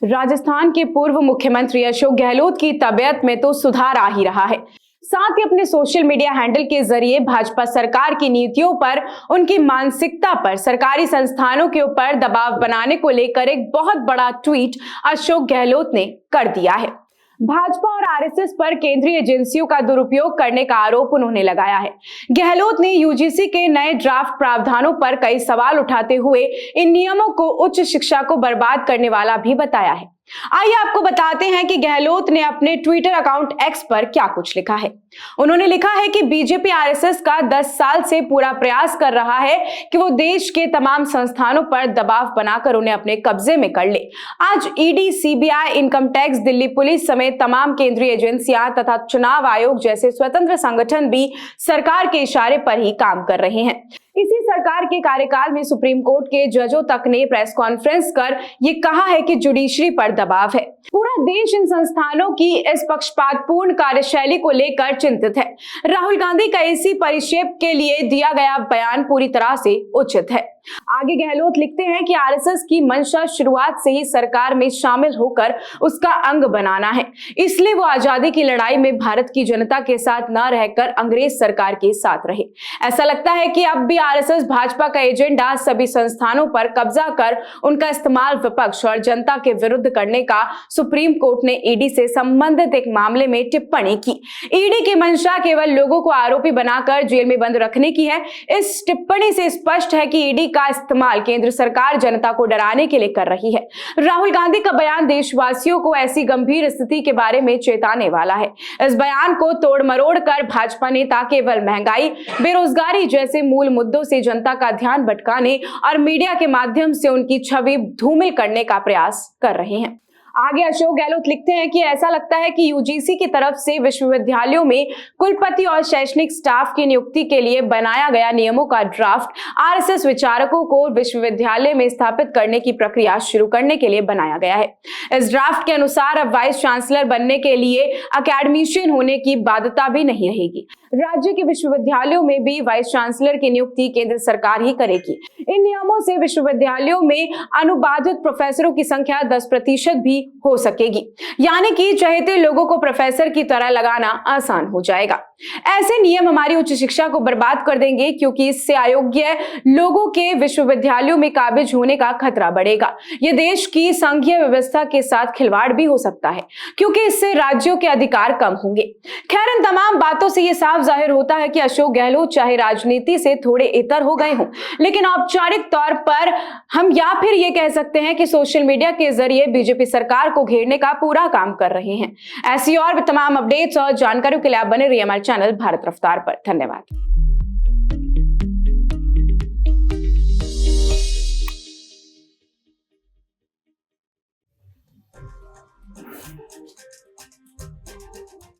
राजस्थान के पूर्व मुख्यमंत्री अशोक गहलोत की तबीयत में तो सुधार आ ही रहा है। साथ ही अपने सोशल मीडिया हैंडल के जरिए भाजपा सरकार की नीतियों पर, उनकी मानसिकता पर, सरकारी संस्थानों के ऊपर दबाव बनाने को लेकर एक बहुत बड़ा ट्वीट अशोक गहलोत ने कर दिया है। भाजपा और आरएसएस पर केंद्रीय एजेंसियों का दुरुपयोग करने का आरोप उन्होंने लगाया है। गहलोत ने यूजीसी के नए ड्राफ्ट प्रावधानों पर कई सवाल उठाते हुए इन नियमों को उच्च शिक्षा को बर्बाद करने वाला भी बताया है। आइए आपको बताते हैं कि गहलोत ने अपने ट्विटर अकाउंट एक्स पर क्या कुछ लिखा है। उन्होंने लिखा है कि बीजेपी आरएसएस का 10 साल से पूरा प्रयास कर रहा है कि वो देश के तमाम संस्थानों पर दबाव बनाकर उन्हें अपने कब्जे में कर ले। आज ED, CBI, income tax, Delhi police समेत तमाम केंद्रीय एजेंसियां तथा चुनाव आयोग जैसे स्वतंत्र संगठन भी सरकार के इशारे पर ही काम कर रहे हैं। इसी सरकार के कार्यकाल में सुप्रीम कोर्ट के जजों तक ने प्रेस कॉन्फ्रेंस कर ये कहा है कि जुडिशरी पर दबाव है। पूरा देश इन संस्थानों की इस पक्षपातपूर्ण कार्यशैली को लेकर चिंतित है। राहुल गांधी का इसी परिक्षेप के लिए दिया गया बयान पूरी तरह से उचित है। आगे गहलोत लिखते हैं कि आरएसएस की मंशा शुरुआत से ही सरकार में शामिल होकर उसका अंग बनाना है, इसलिए वो आजादी की लड़ाई में भारत की जनता के साथ न रहकर अंग्रेज सरकार के साथ रहे। ऐसा लगता है कि अब भी आरएसएस भाजपा का एजेंडा सभी संस्थानों पर कब्जा कर उनका इस्तेमाल विपक्ष और जनता के विरुद्ध करने का। सुप्रीम कोर्ट ने ईडी से संबंधित एक मामले में टिप्पणी की। ईडी की मंशा केवल लोगों को आरोपी बनाकर जेल में बंद रखने की है। इस टिप्पणी से स्पष्ट है कि ईडी का इस्तेमाल केंद्र सरकार जनता को डराने के लिए कर रही है। राहुल गांधी का बयान देशवासियों को ऐसी गंभीर स्थिति के बारे में चेताने वाला है। इस बयान को तोड़ मरोड़ कर भाजपा नेता केवल महंगाई, बेरोजगारी जैसे मूल मुद्दों से जनता का ध्यान भटकाने और मीडिया के माध्यम से उनकी छवि धूमिल करने का प्रयास कर रहे हैं। आगे अशोक गहलोत लिखते हैं कि ऐसा लगता है कि यूजीसी की तरफ से विश्वविद्यालयों में कुलपति और शैक्षणिक स्टाफ की नियुक्ति के लिए बनाया गया नियमों का ड्राफ्ट आरएसएस विचारकों को विश्वविद्यालय में स्थापित करने की प्रक्रिया शुरू करने के लिए बनाया गया है। इस ड्राफ्ट के अनुसार अब वाइस चांसलर बनने के लिए अकेडमिशियन होने की बाध्यता भी नहीं रहेगी। राज्य के विश्वविद्यालयों में भी वाइस चांसलर की नियुक्ति केंद्र सरकार ही करेगी। इन नियमों से विश्वविद्यालयों में अनुबाधित प्रोफेसरों की संख्या 10% भी हो सकेगी, यानी कि चहेते लोगों को प्रोफेसर की तरह लगाना आसान हो जाएगा। ऐसे नियम हमारी उच्च शिक्षा को बर्बाद कर देंगे, क्योंकि इससे अयोग्य लोगों के विश्वविद्यालयों में काबिज होने का खतरा बढ़ेगा। यह देश की संघीय व्यवस्था के साथ खिलवाड़ भी हो सकता है, क्योंकि इससे राज्यों के अधिकार कम होंगे। खैर, इन तमाम बातों से यह साफ जाहिर होता है कि अशोक गहलोत चाहे राजनीति से थोड़े इतर हो गए हों, लेकिन औपचारिक तौर पर हम या फिर ये कह सकते हैं कि सोशल मीडिया के जरिए बीजेपी सरकार को घेरने का पूरा काम कर रहे हैं। ऐसी और भी तमाम अपडेट्स और जानकारियों के लिए आप बने रहिए हमारे चैनल भारत रफ्तार पर। धन्यवाद।